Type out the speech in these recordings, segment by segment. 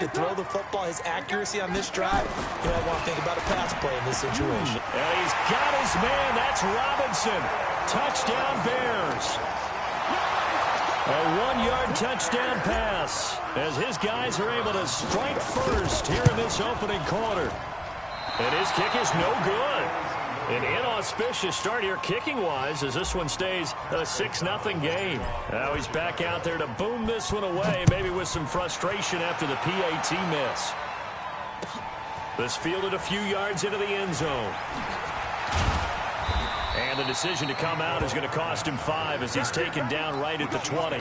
to throw the football, his accuracy on this drive, you might want to think about a pass play in this situation. And he's got his man. That's Robinson. Touchdown, Bears. A 1-yard touchdown pass as his guys are able to strike first here in this opening quarter. And his kick is no good. An inauspicious start here kicking-wise as this one stays a 6-0 game. Now he's back out there to boom this one away, maybe with some frustration after the PAT miss. This fielded a few yards into the end zone. And the decision to come out is going to cost him 5 as he's taken down right at the 20.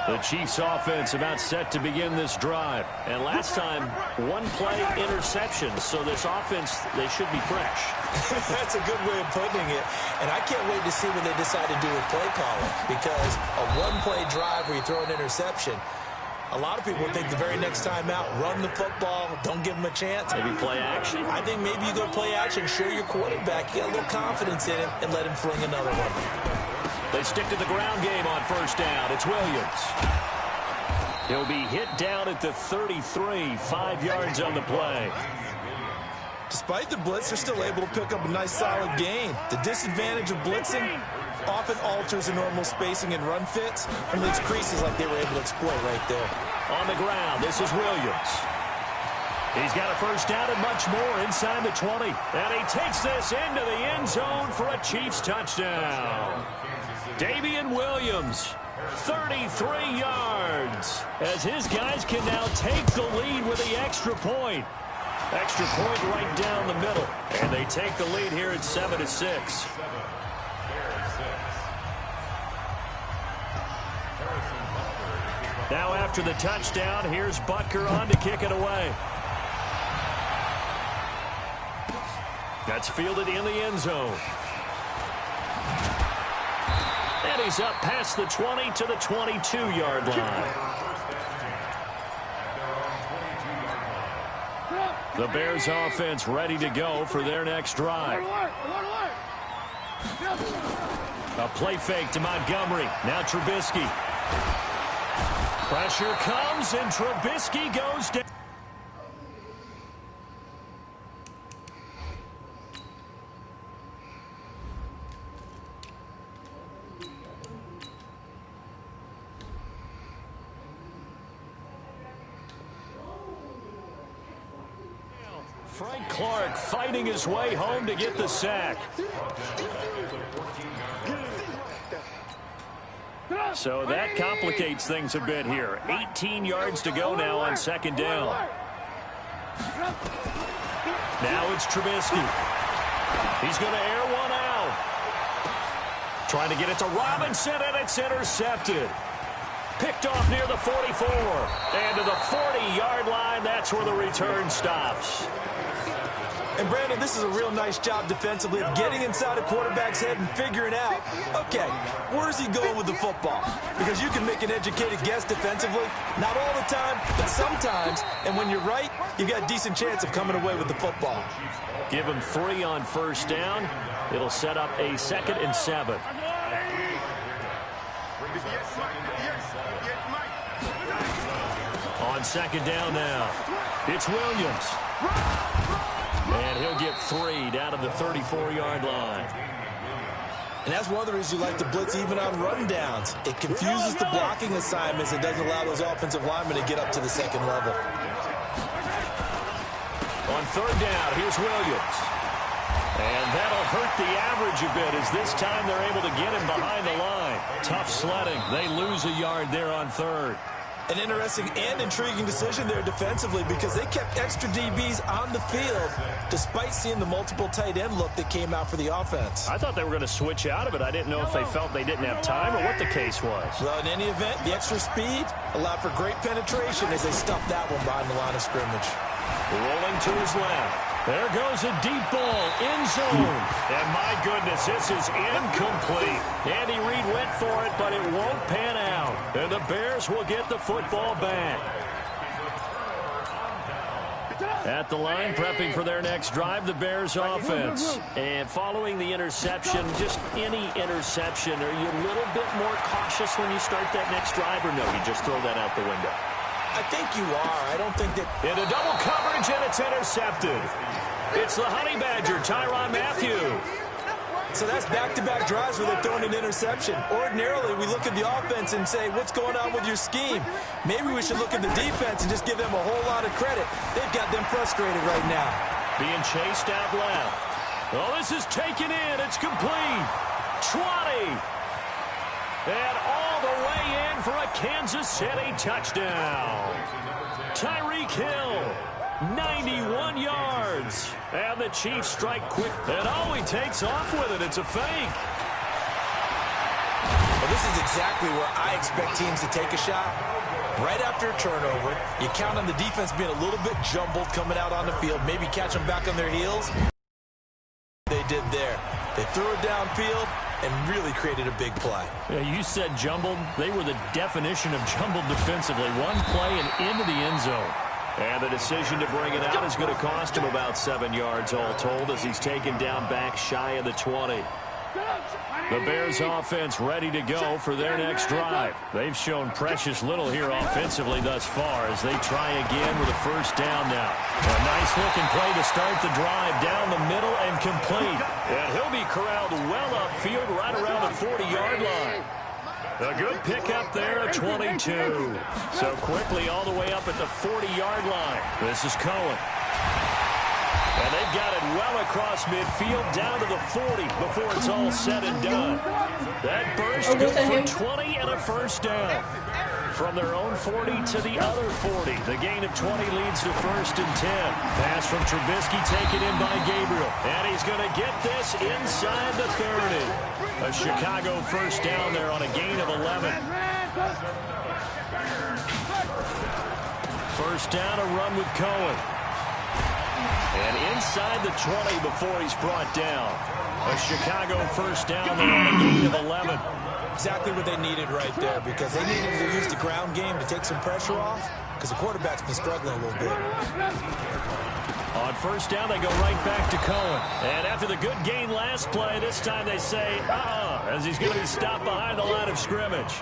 The Chiefs offense about set to begin this drive. And last time, one-play interception. So this offense, they should be fresh. That's a good way of putting it. And I can't wait to see what they decide to do with play calling. Because a one-play drive where you throw an interception, a lot of people think the very next time out, run the football, don't give them a chance. Maybe play action. I think maybe you go play action, show your quarterback, you got a little confidence in him, and let him fling another one. They stick to the ground game on first down. It's Williams. He'll be hit down at the 33, 5 yards on the play. Despite the blitz, they're still able to pick up a nice solid gain. The disadvantage of blitzing often alters the normal spacing and run fits and leaves creases like they were able to exploit right there. On the ground, this is Williams. He's got a first down and much more inside the 20. And he takes this into the end zone for a Chiefs touchdown. Davian Williams, 33 yards, as his guys can now take the lead with the extra point. Extra point right down the middle. And they take the lead here at 7-6. Now after the touchdown, here's Butker on to kick it away. That's fielded in the end zone. And he's up past the 20 to the 22-yard line. The Bears offense ready to go for their next drive. A play fake to Montgomery. Now Trubisky. Pressure comes and Trubisky goes down. Frank Clark fighting his way home to get the sack. So that complicates things a bit here. 18 yards to go now on second down. Now it's Trubisky. He's going to air one out. Trying to get it to Robinson, and it's intercepted. Picked off near the 44. And to the 40-yard line, that's where the return stops. And, Brandon, this is a real nice job defensively of getting inside a quarterback's head and figuring out, okay, where's he going with the football? Because you can make an educated guess defensively. Not all the time, but sometimes. And when you're right, you got a decent chance of coming away with the football. Give him 3 on first down. It'll set up a 2nd and 7. On second down now, it's Williams. And he'll get 3 down to the 34-yard line. And that's one of the reasons you like to blitz even on rundowns. It confuses the blocking assignments. It doesn't allow those offensive linemen to get up to the second level. On third down, here's Williams. And that'll hurt the average a bit as this time they're able to get him behind the line. Tough sledding. They lose a yard there on third. An interesting and intriguing decision there defensively because they kept extra DBs on the field despite seeing the multiple tight end look that came out for the offense. I thought they were going to switch out of it. I didn't know if they felt they didn't have time or what the case was. Well, in any event, the extra speed allowed for great penetration as they stuffed that one behind the line of scrimmage. Rolling to his left. There goes a deep ball, end zone. And my goodness, this is incomplete. Andy Reid went for it, but it won't pan out. And the Bears will get the football back. At the line, prepping for their next drive, the Bears offense. And following the interception, just any interception, are you a little bit more cautious when you start that next drive, or no, you just throw that out the window? I think you are. I don't think that... Into double coverage, and it's intercepted. It's the Honey Badger, Tyrann Mathieu. So that's back-to-back drives where they're throwing an interception. Ordinarily, we look at the offense and say, what's going on with your scheme? Maybe we should look at the defense and just give them a whole lot of credit. They've got them frustrated right now. Being chased out left. Oh, this is taken in. It's complete. 20. And all the way in for a Kansas City touchdown. Tyreek Hill, 91 yards. And the Chiefs strike quick. And oh, he takes off with it. It's a fake. Well, this is exactly where I expect teams to take a shot. Right after a turnover, you count on the defense being a little bit jumbled coming out on the field, maybe catch them back on their heels. They did there. They threw it downfield and really created a big play. Yeah, you said jumbled. They were the definition of jumbled defensively. One play and into the end zone. And the decision to bring it out is going to cost him about 7 yards all told as he's taken down back shy of the 20. The Bears offense ready to go for their next drive. They've shown precious little here offensively thus far as they try again with a first down now. A nice looking play to start the drive down the middle and complete. And he'll be corralled well upfield right around the 40-yard line. A good pickup there at 22. So quickly all the way up at the 40-yard line. This is Cohen. And they've got it well across midfield down to the 40 before it's all said and done. That burst good for 20 and a first down. From their own 40 to the other 40. The gain of 20 leads to first and 10. Pass from Trubisky taken in by Gabriel. And he's going to get this inside the 30. A Chicago first down there on a gain of 11. First down, a run with Cohen. And inside the 20 before he's brought down. A Chicago first down there on a gain of 11. Exactly what they needed right there because they needed to use the ground game to take some pressure off because the quarterback's been struggling a little bit. On first down, they go right back to Cohen. And after the good gain last play, this time they say, as he's going to be stopped behind the line of scrimmage.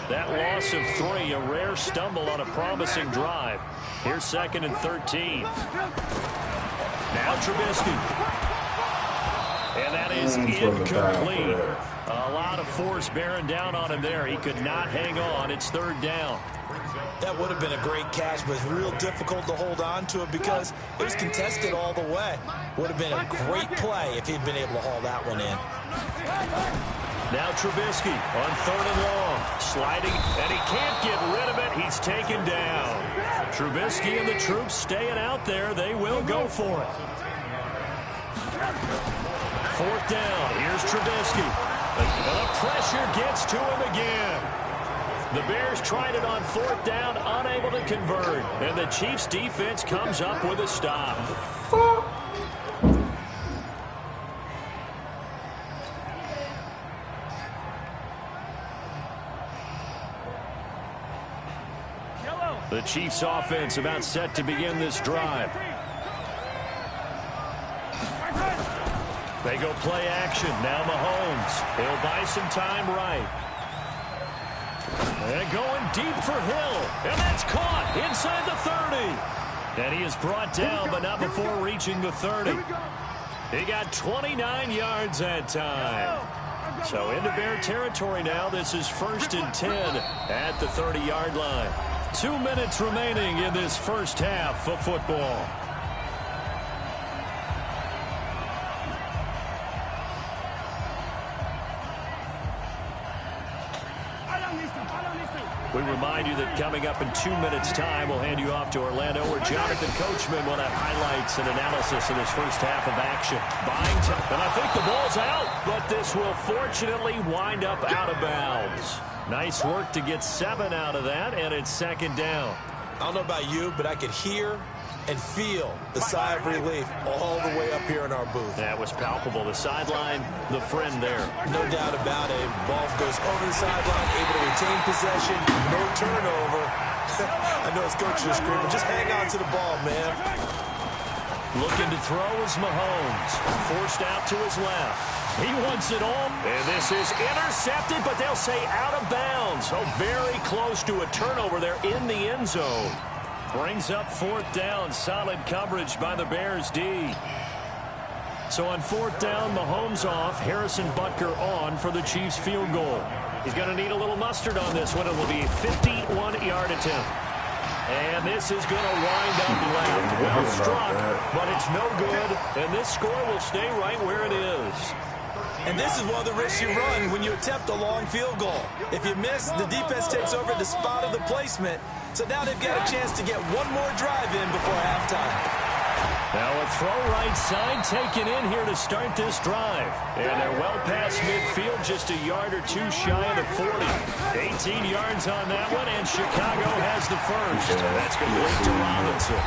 That loss of 3, a rare stumble on a promising drive. Here's second and 13. Now Trubisky. And that is incomplete. A lot of force bearing down on him there. He could not hang on. It's third down. That would have been a great catch, but it's real difficult to hold on to it because it was contested all the way. Would have been a great play if he'd been able to haul that one in. Now Trubisky on third and long. Sliding, and he can't get rid of it. He's taken down. Trubisky and the troops staying out there. They will go for it. Fourth down. Here's Trubisky. And the pressure gets to him again. The Bears tried it on fourth down, unable to convert. And the Chiefs' defense comes up with a stop. The Chiefs' offense about set to begin this drive. They go play action. Now Mahomes. He'll buy some time right. And going deep for Hill. And that's caught inside the 30. And he is brought down, but not before reaching the 30. He got 29 yards that time. So into Bear territory now. This is first and 10 at the 30-yard line. 2 minutes remaining in this first half of football. We remind you that coming up in 2 minutes' time, we'll hand you off to Orlando, where Jonathan Coachman will have highlights and analysis in his first half of action. Buying time, and I think the ball's out, but this will fortunately wind up out of bounds. Nice work to get 7 out of that, and it's second down. I don't know about you, but I could hear and feel the sigh of relief all the way up here in our booth. That was palpable. The sideline, the friend there. No doubt about it. Ball goes over the sideline, able to retain possession, no turnover. I know his coach is screaming, just hang on to the ball, man. Looking to throw is Mahomes. Forced out to his left. He wants it all. And this is intercepted, but they'll say out of bounds. So very close to a turnover there in the end zone. Brings up fourth down. Solid coverage by the Bears D. So on fourth down, Mahomes off. Harrison Butker on for the Chiefs field goal. He's going to need a little mustard on this one. It will be a 51-yard attempt. And this is going to wind up left. Well struck, but it's no good. And this score will stay right where it is. And this is one of the risks you run when you attempt a long field goal. If you miss, the defense takes over the spot of the placement. So now they've got a chance to get one more drive in before halftime. Now a throw right side taken in here to start this drive. And they're well past midfield, just a yard or two shy of the 40. 18 yards on that one, and Chicago has the first. That's complete to Robinson.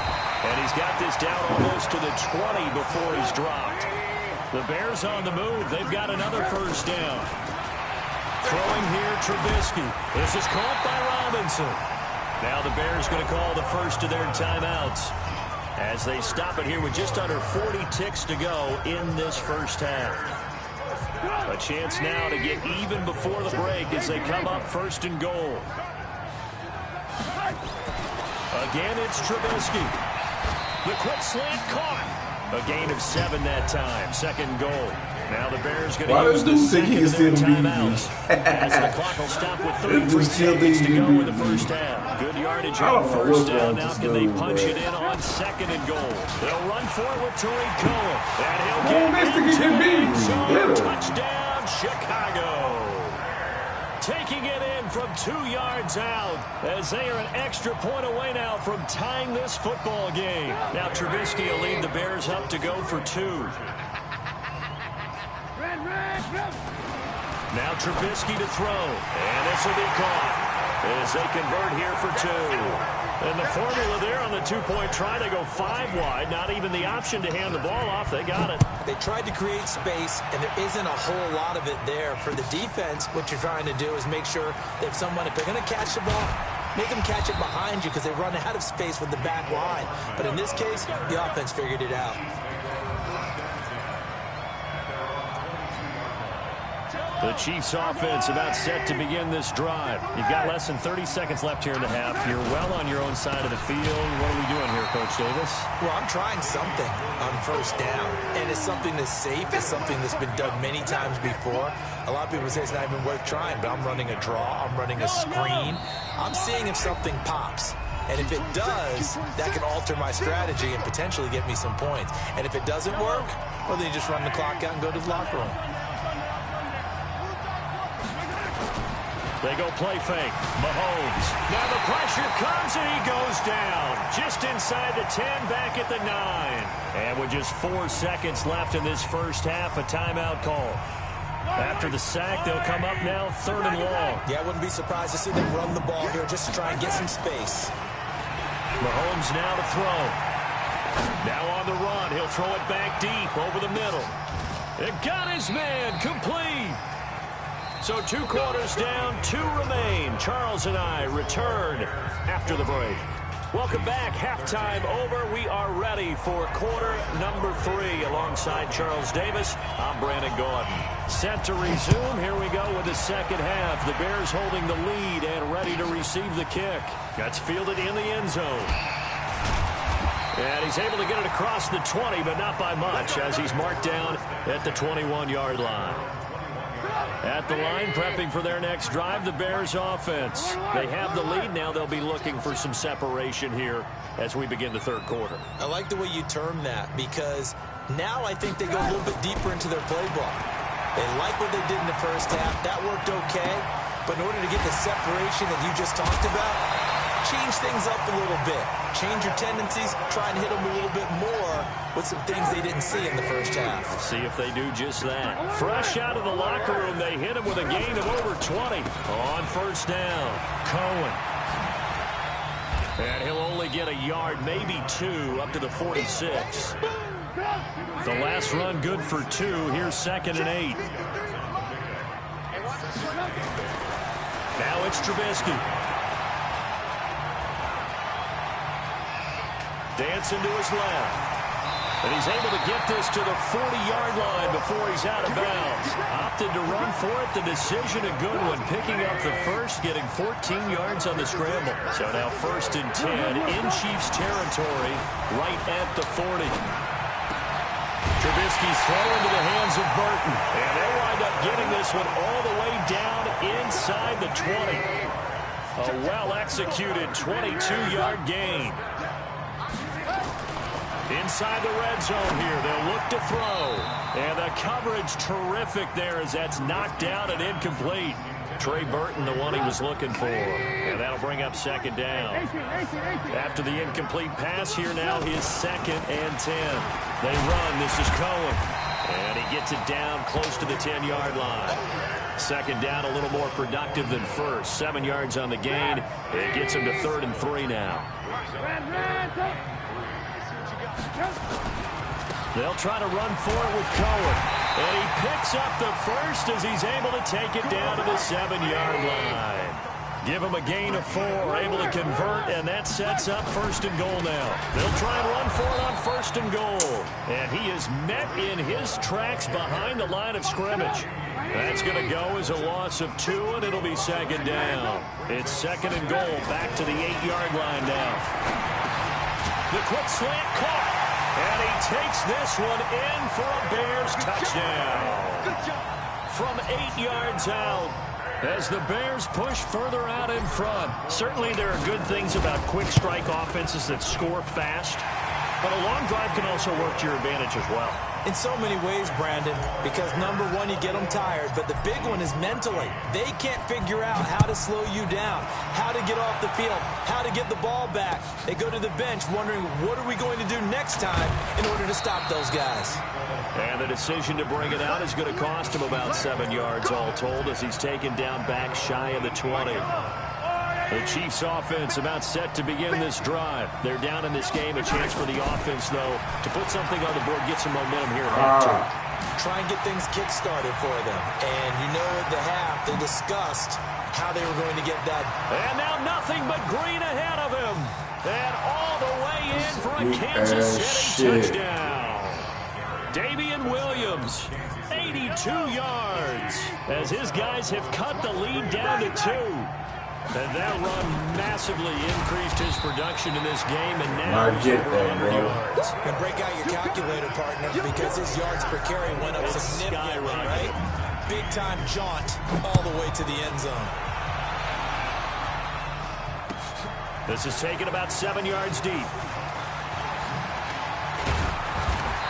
And he's got this down almost to the 20 before he's dropped. The Bears on the move. They've got another first down. Throwing here, Trubisky. This is caught by Robinson. Now the Bears going to call the first of their timeouts as they stop it here with just under 40 ticks to go in this first half. A chance now to get even before the break as they come up first and goal. Again, it's Trubisky. The quick slant caught. A gain of 7 that time. Second goal. Now the Bears going to use the second of their timeouts as the clock will stop with 33 seconds to go in the first half. Good yardage on first down. Now can they punch it in on second and goal? They'll run for it with Tariq Cohen. And he'll get into the end zone. Touchdown, Chicago. Taking it in from 2 yards out as they are an extra point away now from tying this football game. Now Trubisky will lead the Bears up to go for 2. Now Trubisky to throw, and this will be caught as they convert here for 2. And the formula there on the two-point try, they go 5 wide. Not even the option to hand the ball off. They got it. They tried to create space, and there isn't a whole lot of it there. For the defense, what you're trying to do is make sure that if they're going to catch the ball, make them catch it behind you because they run out of space with the back line. But in this case, the offense figured it out. The Chiefs offense about set to begin this drive. You've got less than 30 seconds left here in the half. You're well on your own side of the field. What are we doing here, Coach Davis? Well, I'm trying something on first down, and it's something that's safe. It's something that's been done many times before. A lot of people say it's not even worth trying, but I'm running a draw. I'm running a screen. I'm seeing if something pops. And if it does, that can alter my strategy and potentially get me some points. And if it doesn't work, well, then you just run the clock out and go to the locker room. They go play fake. Mahomes. Now the pressure comes and he goes down. Just inside the 10, back at the 9. And with just 4 seconds left in this first half, a timeout call. After the sack, they'll come up now 3rd and long. Yeah, I wouldn't be surprised to see them run the ball here just to try and get some space. Mahomes now to throw. Now on the run. He'll throw it back deep over the middle. It got his man complete. So 2 quarters down, 2 remain. Charles and I return after the break. Welcome back. Halftime over. We are ready for quarter number 3 alongside Charles Davis. I'm Brandon Gordon. Set to resume. Here we go with the second half. The Bears holding the lead and ready to receive the kick. That's fielded in the end zone. And he's able to get it across the 20, but not by much as he's marked down at the 21-yard line. At the line, prepping for their next drive, the Bears offense. They have the lead. Now they'll be looking for some separation here as we begin the third quarter. I like the way you term that because now I think they go a little bit deeper into their playbook. They like what they did in the first half. That worked okay. But in order to get the separation that you just talked about, change things up a little bit. Change your tendencies. Try and hit them a little bit more with some things they didn't see in the first half. See if they do just that. Fresh out of the locker room, they hit him with a gain of over 20 on first down. Cohen. And he'll only get a yard, maybe 2, up to the 46. The last run good for 2. Here's 2nd and 8. Now it's Trubisky. Dancing to his left. And he's able to get this to the 40-yard line before he's out of bounds. Opted to run for it. The decision a good one. Picking up the first, getting 14 yards on the scramble. So now 1st and 10 in Chiefs territory, right at the 40. Trubisky's throw into the hands of Burton. And they wind up getting this one all the way down inside the 20. A well-executed 22-yard gain. Inside the red zone here, they'll look to throw. And the coverage terrific there as that's knocked down and incomplete. Trey Burton, the one he was looking for. And that'll bring up 2nd down. After the incomplete pass here now is 2nd and 10. They run. This is Cohen. And he gets it down close to the 10-yard line. 2nd down, a little more productive than first. 7 yards on the gain. It gets him to 3rd and 3 now. They'll try to run for it with Cohen. And he picks up the first as he's able to take it down to the 7-yard line. Give him a gain of 4, able to convert, and that sets up 1st and goal now. They'll try and run for it on 1st and goal. And he is met in his tracks behind the line of scrimmage. That's going to go as a loss of 2, and it'll be 2nd down. It's 2nd and goal, back to the 8-yard line now. The quick slant caught. And he takes this one in for a Bears touchdown. From 8 yards out as the Bears push further out in front. Certainly there are good things about quick strike offenses that score fast. But a long drive can also work to your advantage as well. In so many ways, Brandon, because number one, you get them tired, but the big one is mentally. They can't figure out how to slow you down, how to get off the field, how to get the ball back. They go to the bench wondering, what are we going to do next time in order to stop those guys? And the decision to bring it out is going to cost him about 7 yards all told as he's taken down back shy of the 20. The Chiefs offense about set to begin this drive. They're down in this game. A chance for the offense, though, to put something on the board, get some momentum here at halftime. Try and get things kick-started for them. And you know at the half, they discussed how they were going to get that. And now nothing but green ahead of him. And all the way in for a Kansas City touchdown. Damian Williams, 82 yards, as his guys have cut the lead down to 2. And that run massively increased his production in this game, and now he's over 100 yards. And break out your calculator, partner, because his yards per carry went up significantly, right? Big-time jaunt all the way to the end zone. This is taken about 7 yards deep.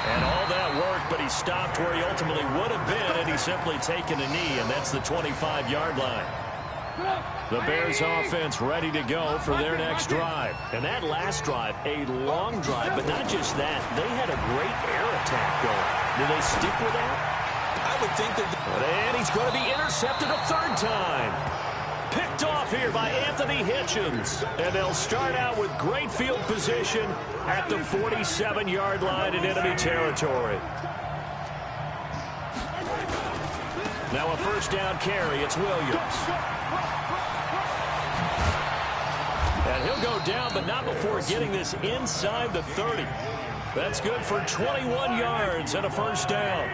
And all that worked, but he stopped where he ultimately would have been, and he's simply taken a knee, and that's the 25-yard line. The Bears offense ready to go for their next drive. And that last drive, a long drive, but not just that. They had a great air attack going. Do they stick with that? I would think that. And he's going to be intercepted a 3rd time. Picked off here by Anthony Hitchens. And they'll start out with great field position at the 47-yard line in enemy territory. Now a 1st down carry. It's Williams. And he'll go down, but not before getting this inside the 30. That's good for 21 yards and a 1st down.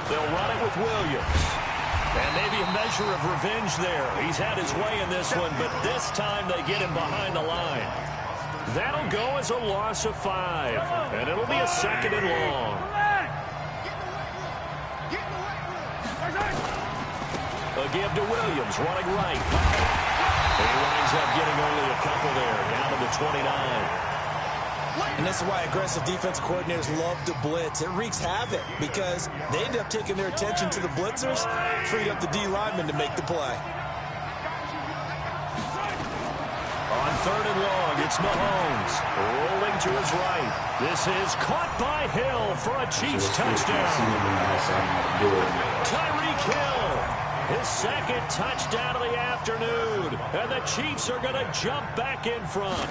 They'll run it with Williams. And maybe a measure of revenge there. He's had his way in this one, but this time they get him behind the line. That'll go as a loss of 5. And it'll be a 2nd and long. A give to Williams, running right. And he winds up getting only a couple there, down to the 29. And this is why aggressive defensive coordinators love to blitz. It wreaks havoc because they end up taking their attention to the blitzers, freed up the D lineman to make the play. On 3rd and long, it's Mahomes rolling to his right. This is caught by Hill for a Chiefs touchdown. Tyreek Hill, his 2nd touchdown of the afternoon. And the Chiefs are going to jump back in front.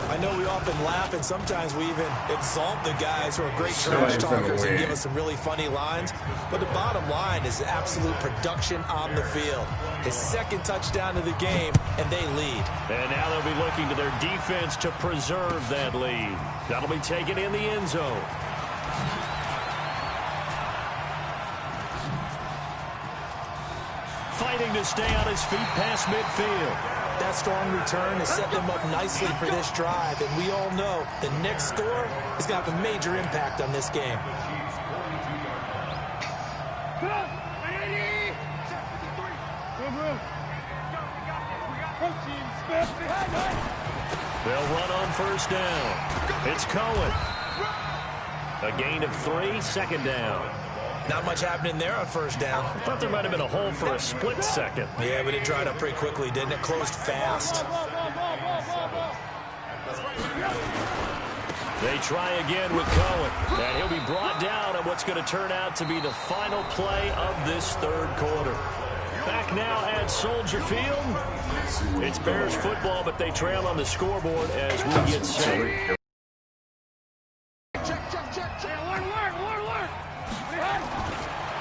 I I know we often laugh, and sometimes we even exalt the guys who are great trash talkers and give us some really funny lines. But the bottom line is absolute production on the field. His second touchdown of the game, and they lead. And now they'll be looking to their defense to preserve that lead. That'll be taken in the end zone. Fighting to stay on his feet past midfield. That strong return has set them up nicely for this drive, and we all know the next score is going to have a major impact on this game. They'll run on first down. It's Cohen. A gain of 3, second down. Not much happening there on first down. I thought there might have been a hole for a split second. Yeah, but it dried up pretty quickly, didn't it? Closed fast. They try again with Cohen. And he'll be brought down at what's going to turn out to be the final play of this third quarter. Back now at Soldier Field. It's Bears football, but they trail on the scoreboard as we get set.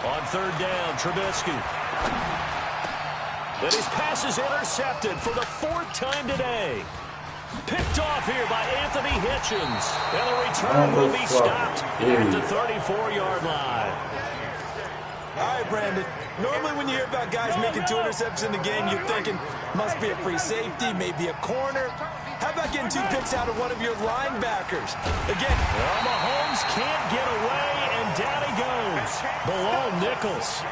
On third down, Trubisky. Then his pass is intercepted for the 4th time today. Picked off here by Anthony Hitchens. And the return will be stopped at the 34-yard line. All right, Brandon. Normally when you hear about guys making 2 interceptions in the game, you're thinking must be a free safety, maybe a corner. How about getting 2 picks out of one of your linebackers? Again, well, Mahomes can't get away, and down he goes. Below Nichols.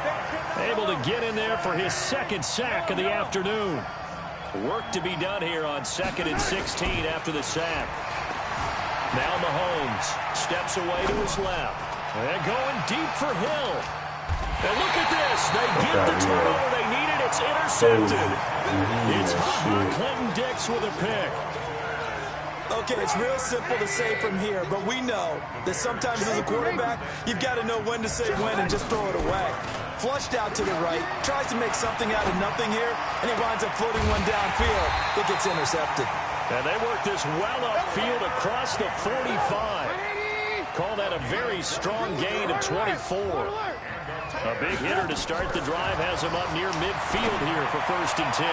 Able to get in there for his 2nd sack of the afternoon. Work to be done here on 2nd and 16 after the sack. Now Mahomes steps away to his left. And going deep for Hill. And look at this. They get the turnover they needed. It's intercepted. It's Clinton Dix with a pick. Okay, it's real simple to say from here, but we know that sometimes as a quarterback, you've got to know when to say when and just throw it away. Flushed out to the right, tries to make something out of nothing here, and he winds up floating one downfield. It gets intercepted. And they work this well upfield across the 45. Call that a very strong gain of 24. A big hitter to start the drive has him up near midfield here for 1st and 10.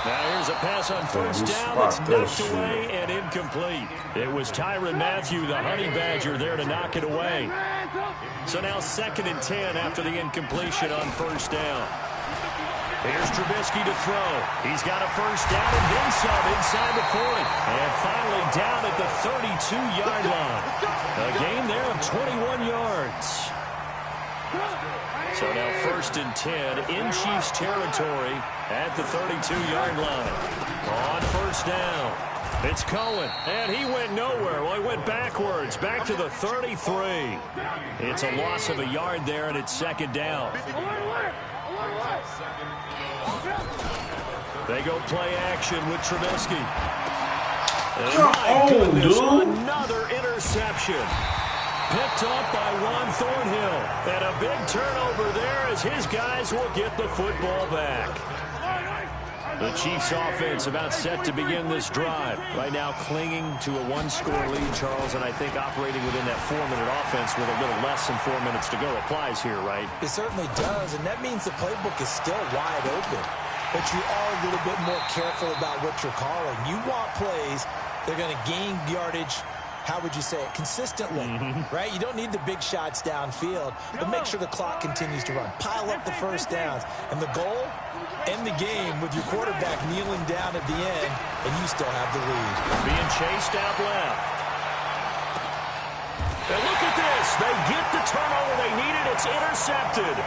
Now here's a pass on first down that's knocked away and incomplete. It was Tyrann Mathieu, the Honey Badger, there to knock it away. So now 2nd and 10 after the incompletion on first down. Here's Trubisky to throw. He's got a first down and then some inside the 40. And finally down at the 32-yard line. A gain there of 21 yards. So now 1st and 10 in Chiefs territory at the 32-yard line. On first down, it's Cohen, and he went nowhere. Well, he went backwards, back to the 33. It's a loss of a yard there, and it's 2nd down. They go play action with Trubisky. And my goodness, another interception. Picked up by Juan Thornhill. And a big turnover there as his guys will get the football back. The Chiefs offense about set to begin this drive. Right now clinging to a 1-score lead, Charles, and I think operating within that 4-minute offense with a little less than 4 minutes to go applies here, right? It certainly does, and that means the playbook is still wide open. But you are a little bit more careful about what you're calling. You want plays, they're going to gain yardage, how would you say it, consistently, right? You don't need the big shots downfield, but make sure the clock continues to run. Pile up the first downs. And the goal, end the game with your quarterback kneeling down at the end, and you still have the lead. Being chased out left. And look at this. They get the turnover they needed. It's intercepted.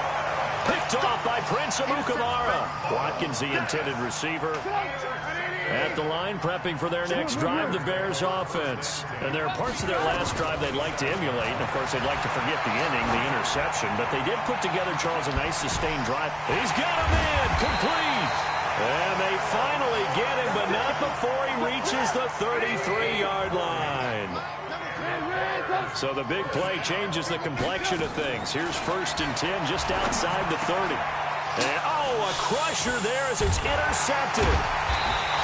Picked off by Prince Amukamara. Watkins, the intended receiver. At the line, prepping for their next drive, the Bears offense. And there are parts of their last drive they'd like to emulate. And, of course, they'd like to forget the inning, the interception. But they did put together, Charles, a nice sustained drive. He's got him in, complete. And they finally get him, but not before he reaches the 33-yard line. So the big play changes the complexion of things. Here's 1st and 10 just outside the 30. And, oh, a crusher there as it's intercepted.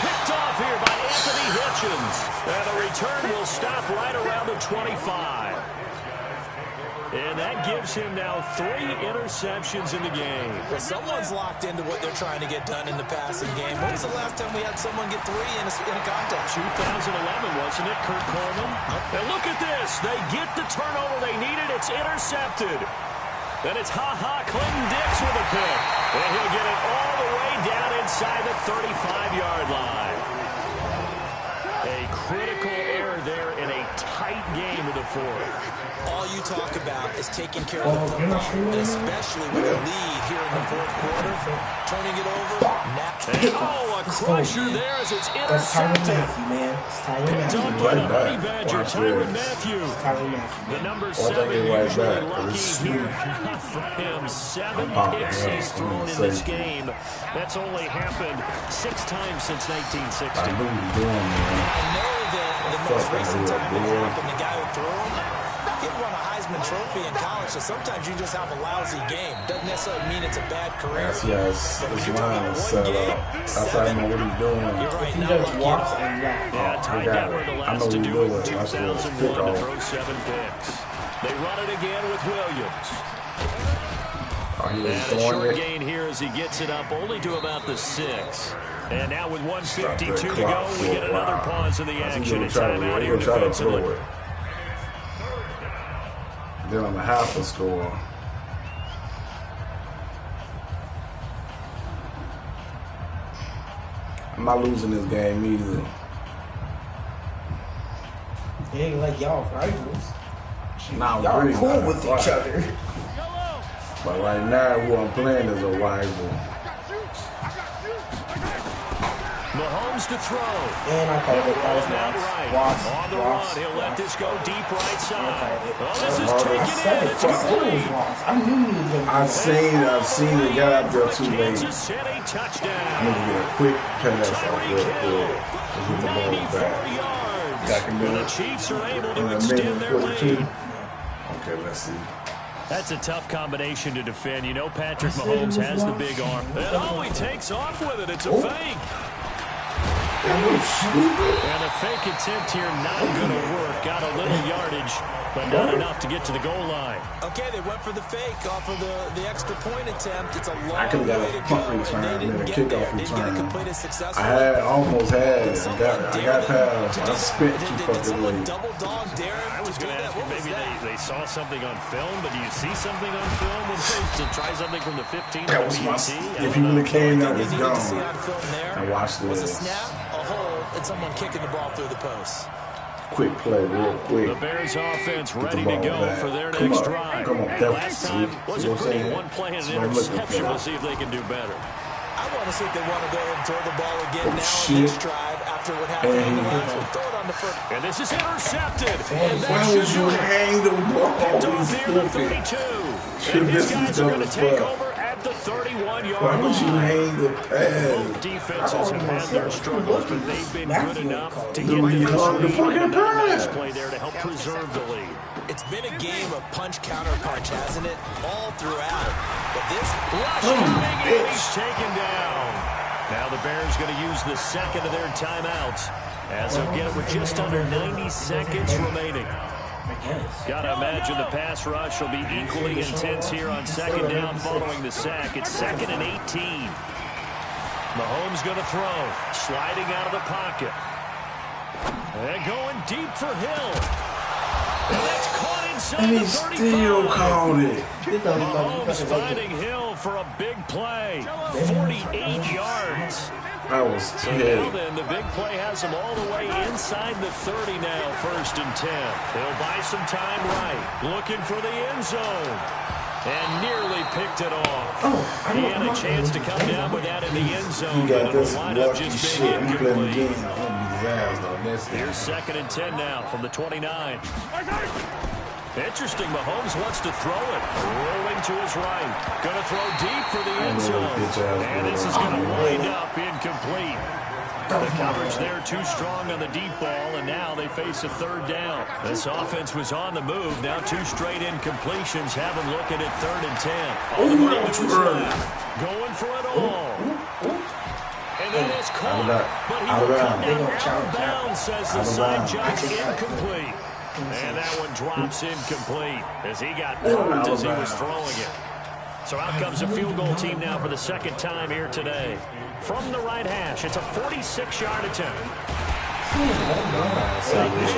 picked off here by Anthony Hitchens. And the return will stop right around the 25. And that gives him now 3 interceptions in the game. Well, someone's locked into what they're trying to get done in the passing game. When was the last time we had someone get 3 in a contest? 2011, wasn't it, Kurt Coleman? And look at this. They get the turnover they needed. It's intercepted. Then it's Clinton Dix with a pick. And he'll get it all the way down inside the 35-yard line. A critical error there in a tight game of the fourth. All you talk about is taking care of the football, and especially with a lead here in the fourth quarter, turning it over. A crusher there as it's intercepted. Picked up by the Honey Badger, Tyrann Mathieu. The number 7 usually lucky here. For him, 7 picks he's thrown in this game. That's only happened 6 times since 1960. I know that the most recent time it happened, the guy who threw him, he won a Heisman Trophy in college, so sometimes you just have a lousy game. Doesn't necessarily mean it's a bad career. Yes, his line was set up. That's how I know what he's doing. You're right, not lucky. Yeah, Ty Detmer the last to do it in 2001 to throw 7 picks. They run it again with Williams. And a short gain here as he gets it up only to about the 6. And now with 1:52 to go, we get another pause in the action. A timeout here defensively. Then I'm a half a score. I'm not losing this game either. It ain't like y'all rivals. Nah, y'all really cool with each other. But right now, who I'm playing is a rival. Mahomes to throw. And I called it. On the run, he'll let this go deep right side. This is taken in. It's complete. I've seen it. Got out there too late. Kansas City touchdown. I'm going to get a quick pass off real quick. With the ball back. The Chiefs are able to extend their lead. Okay, let's see. That's a tough combination to defend. You know Patrick Mahomes has the big arm. And he takes off with it. It's a fake. And a fake attempt here not going to work. Got a little yardage, but not enough to get to the goal line. Okay, they went for the fake off of the extra point attempt. It's a long I could have got a punt return and a kickoff return. I almost had it. I got past. I spent too fucking late. I was going to ask you, maybe they saw something on film, but do you see something on film when to try something from the 15? That was my, if he really came, that was gone. I watched Was this. a snap, a hole, and someone kicking the ball through the post. Quick play, real quick. The Bears offense ready to go for their next drive. Come on, last time was a pretty one play and an interception. We'll see if they can do better. I want to see if they want to go and throw the ball again now in this drive after what happened in the last one. Throw it on the first. And this is intercepted. And Why would you hang the ball? Picked off near the 32. And these guys are going to take over at the 31-yard line. Why would you hang the pass? Both defenses have had their struggles, but they've been good enough to get the lead. And a nice play there to help preserve the lead. It's been a game of punch, counter punch, hasn't it? All throughout. But this rush coming, and he's taken down. Now the Bears going to use the second of their timeouts as they'll get it with just under 90 seconds remaining. Got to imagine the pass rush will be equally intense here on second down following the sack. It's 2nd and 18. Mahomes going to throw, sliding out of the pocket. And going deep for Hill. And that's caught inside the 35. Still called it. Mahomes finding Hill for a big play. 48 yards. That was so now then, the big play has him all the way inside the 30 now, 1st and 10. They'll buy some time right. Looking for the end zone. And nearly picked it off. He had a chance to come down with that in the end zone, but it'll wind up just being incomplete. Here's 2nd and 10 now from the 29. Interesting, Mahomes wants to throw it. Rolling to his right. Going to throw deep for the end zone. And this is going to wind up incomplete. The coverage there too strong on the deep ball, and now they face a 3rd down. This offense was on the move. Now 2 straight incompletions have them looking at 3rd and 10. All the moment was left. Going for it all. And that is caught, but he will come down out of bounds as the side judge incomplete. And that one drops incomplete as he got popped as he was throwing it. So out comes a field goal team now for the second time here today. From the right hash, it's a 46-yard attempt.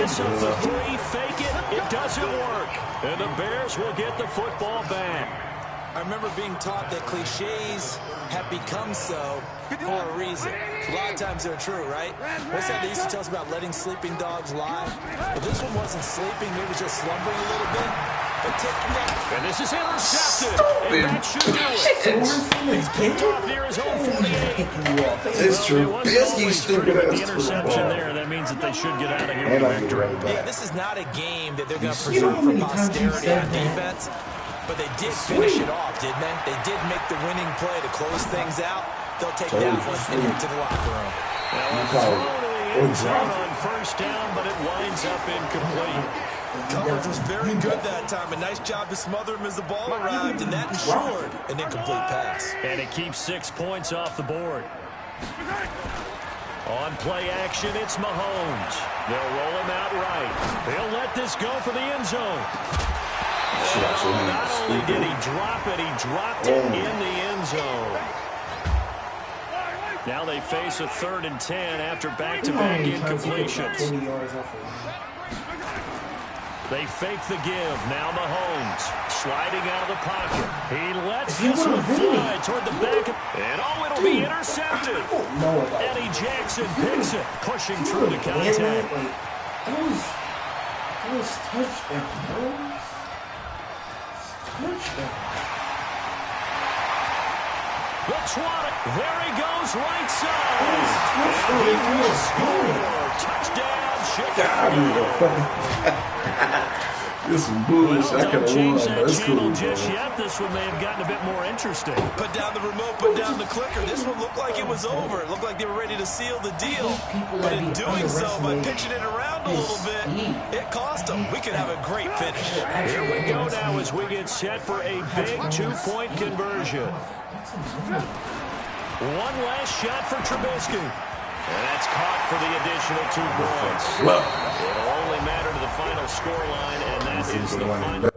Miss up the three, fake it, it doesn't work. And the Bears will get the football back. I remember being taught that cliches have become so for a reason. A lot of times they're true, right? What's that they used to tell us about letting sleeping dogs lie? But this one wasn't sleeping, maybe just slumbering a little bit. But taking that... And this is intercepted. And that should do it. He's picked off near his own 48. It's true. Trubisky stupid ass the interception there. That means that they should get out of here with victory. Yeah, this is not a game that they're going to preserve for posterity on defense. But they did finish it off, didn't they? They did make the winning play to close things out. They'll take that one and get to the locker room. On first down, but it winds up incomplete. Coverage was very good that time. A nice job to smother him as the ball arrived, and that ensured an incomplete pass. And it keeps 6 points off the board. On play action, it's Mahomes. They'll roll him out right. They'll let this go for the end zone. Not only did he drop it, he dropped it in the end zone. Now they face a 3rd and 10 after back-to-back incompletions. They fake the give. Now Mahomes sliding out of the pocket. He lets this one fly toward the back. And it'll be intercepted. Eddie Jackson picks it, pushing through the contact. That was touchdown, Looks one. There he goes, right side. And he will score. Touchdown, Chicago. This is bullshit. Well, I could don't change have won. that That's channel cool, just bro. yet. This one may have gotten a bit more interesting. Put down the remote, put down the clicker. This one looked like it was over. It looked like they were ready to seal the deal. But in doing so, by pitching it around a little bit, it cost them. We could have a great finish. Here we go now as we get set for a big 2-point conversion. One last shot for Trubisky. And that's caught for the additional 2 points. It'll only matter to the final scoreline, and that is the final.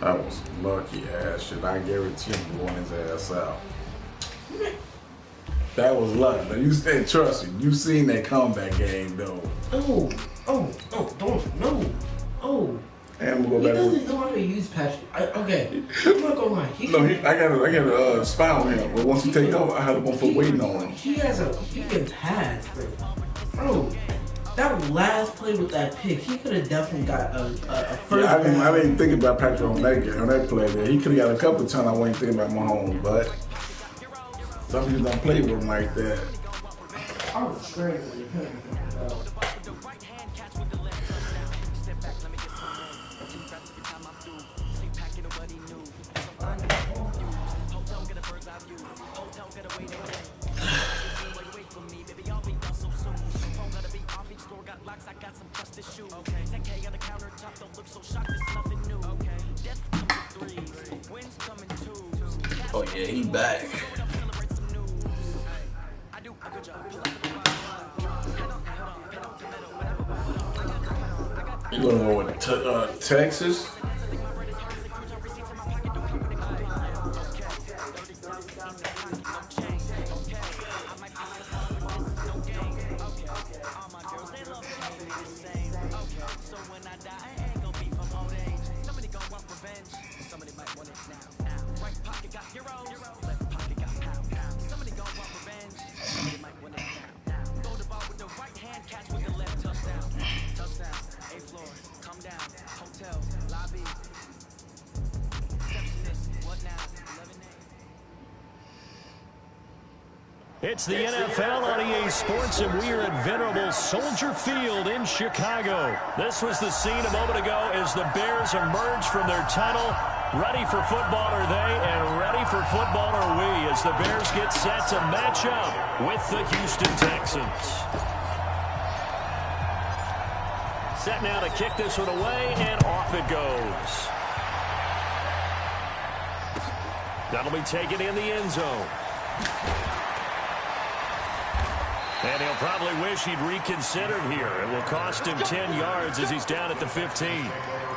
That was lucky ass shit. I guarantee him won his ass out. That was luck. Now you said, trust me, you seen that comeback game though. don't. And I'm gonna He go back. doesn't know how to use passion. Okay, I'm not gonna lie. I got a spy on him. But once he take off, I had one foot waiting on him. He can pass, bro. That last play with that pick, he could have definitely got a first. Yeah, I didn't think about Patrick on that play there. He could have got a couple of times. I wasn't thinking about Mahomes, but some people don't play with him like that. I was straight. Oh yeah, he back. You gonna go with Texas? It's the NFL on EA Sports, and we are at venerable Soldier Field in Chicago. This was the scene a moment ago as the Bears emerged from their tunnel. Ready for football are they, and ready for football are we, as the Bears get set to match up with the Houston Texans. Set now to kick this one away, and off it goes. That'll be taken in the end zone. And he'll probably wish he'd reconsidered here. It will cost him 10 yards as he's down at the 15.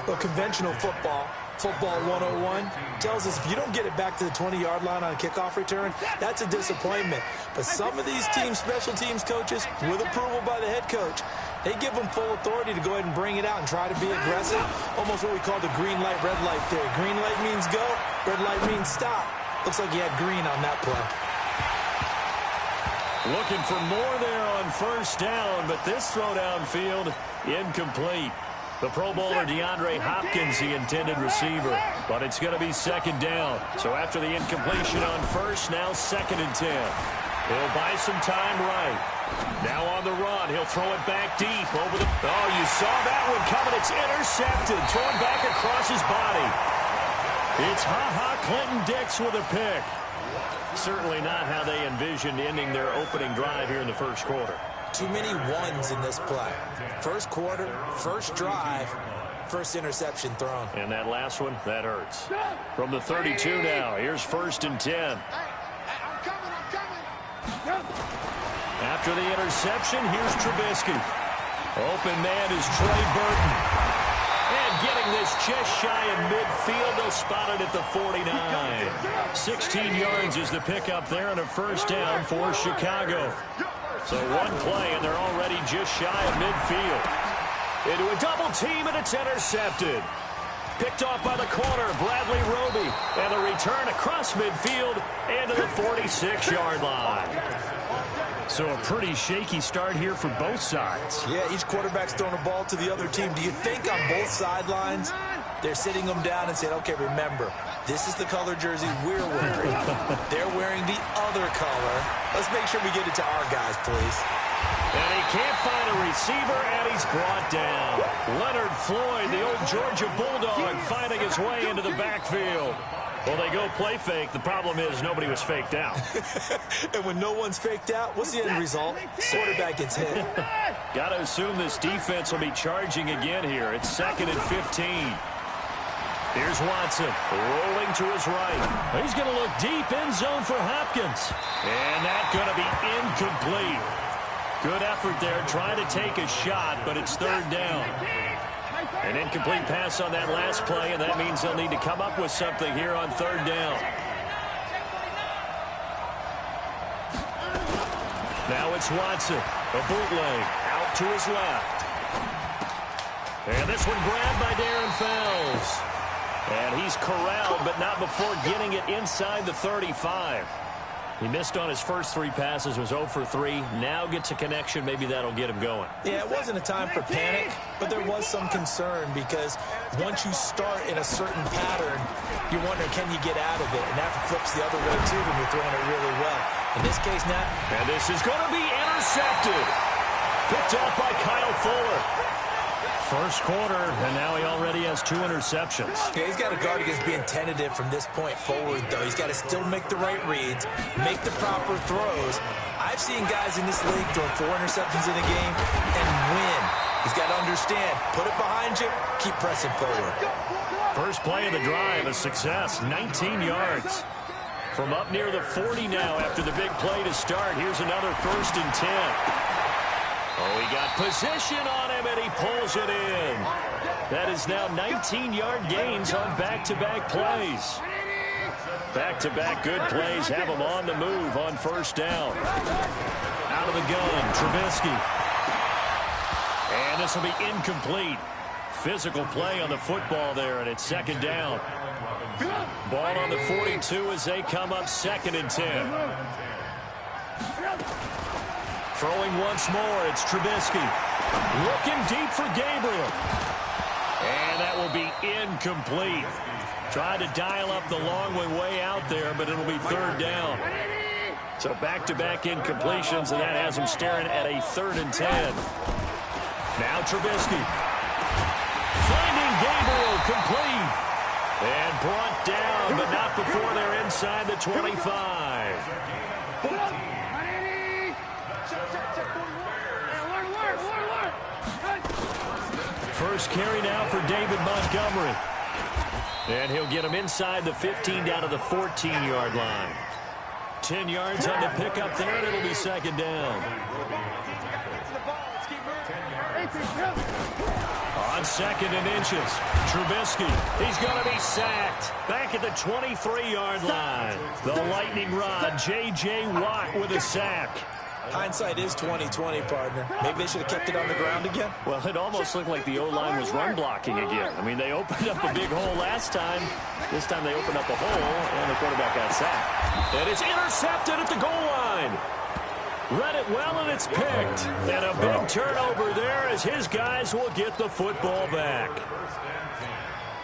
Well, conventional football 101, tells us if you don't get it back to the 20-yard line on a kickoff return, that's a disappointment. But some of these teams, special teams coaches, with approval by the head coach, they give them full authority to go ahead and bring it out and try to be aggressive. Almost what we call the green light, red light theory. Green light means go, red light means stop. Looks like he had green on that play. Looking for more there on first down, but this throw downfield, incomplete. The Pro Bowler DeAndre Hopkins, the intended receiver, but it's going to be second down. So after the incompletion on first, now 2nd and 10. He'll buy some time right. Now on the run, he'll throw it back deep over the... Oh, you saw that one coming. It's intercepted. Thrown back across his body. It's Clinton Dix with a pick. Certainly not how they envisioned ending their opening drive here in the first quarter. Too many ones in this play. First quarter, first drive, first interception thrown. And that last one, that hurts. From the 32 now, here's 1st and 10. After the interception, here's Trubisky. Open man is Trey Burton. And getting this just shy of midfield, they'll spot it at the 49. 16 yards is the pickup there and a first down for Chicago. So one play, and they're already just shy of midfield. Into a double team, and it's intercepted. Picked off by the corner, Bradley Roby. And the return across midfield and to the 46-yard line. So a pretty shaky start here for both sides. Yeah, each quarterback's throwing a ball to the other team. Do you think on both sidelines they're sitting them down and saying, okay, remember, this is the color jersey we're wearing. They're wearing the other color. Let's make sure we get it to our guys, please. And he can't find a receiver, and he's brought down. Leonard Floyd, the old Georgia Bulldog, finding his way into the backfield. Well, they go play fake. The problem is nobody was faked out. And when no one's faked out, what's the end result? Quarterback gets hit. Got to assume this defense will be charging again here. It's 2nd and 15. Here's Watson, rolling to his right. He's going to look deep, end zone for Hopkins. And that's going to be incomplete. Good effort there, trying to take a shot, but it's 3rd down. An incomplete pass on that last play, and that means they'll need to come up with something here on 3rd down. Now it's Watson, a bootleg, out to his left. And this one grabbed by Darren Fells. And he's corralled, but not before getting it inside the 35. He missed on his first 3 passes, was 0 for 3. Now gets a connection. Maybe that'll get him going. Yeah, it wasn't a time for panic, but there was some concern because once you start in a certain pattern, you wonder, can you get out of it? And that flips the other way, too, when you're throwing it really well. In this case, now... And this is going to be intercepted. Picked off by Kyle Fuller. First quarter, and now he already has 2 interceptions. Yeah, he's got to guard against being tentative from this point forward, though. He's got to still make the right reads, make the proper throws. I've seen guys in this league throw 4 interceptions in a game and win. He's got to understand, put it behind you, keep pressing forward. First play of the drive, a success, 19 yards. From up near the 40 now after the big play to start. Here's another 1st and 10. Oh, he got position on him, and he pulls it in. That is now 19-yard gains on back-to-back plays. Back-to-back good plays have him on the move on first down. Out of the gun, Trubisky. And this will be incomplete. Physical play on the football there, and it's 2nd down. Ball on the 42 as they come up 2nd and 10. Throwing once more, it's Trubisky. Looking deep for Gabriel. And that will be incomplete. Tried to dial up the long way out there, but it'll be 3rd down. So back-to-back incompletions, and that has him staring at a 3rd and 10. Now Trubisky. Finding Gabriel complete. And brought down, but not before they're inside the 25. First carry now for David Montgomery. And he'll get him inside the 15 down to the 14-yard line. 10 yards on the pickup there, and it'll be 2nd down. On 2nd and inches, Trubisky. He's going to be sacked. Back at the 23-yard line. The lightning rod, J.J. Watt with a sack. Hindsight is 20/20, partner. Maybe they should have kept it on the ground again. Well, it almost looked like the O-line was run blocking again. I mean, they opened up a big hole last time. This time they opened up a hole, and the quarterback got sacked. And it's intercepted at the goal line. Read it well, and it's picked. And a big turnover there as his guys will get the football back.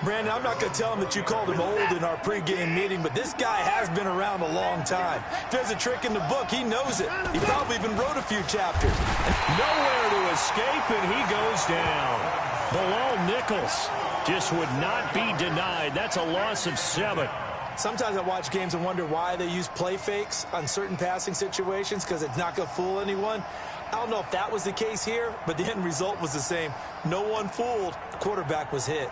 Brandon, I'm not going to tell him that you called him old in our pregame meeting, but this guy has been around a long time. If there's a trick in the book, he knows it. He probably even wrote a few chapters. Nowhere to escape, and he goes down. Bilal Nichols just would not be denied. That's a loss of 7. Sometimes I watch games and wonder why they use play fakes on certain passing situations, because it's not going to fool anyone. I don't know if that was the case here, but the end result was the same. No one fooled. The quarterback was hit.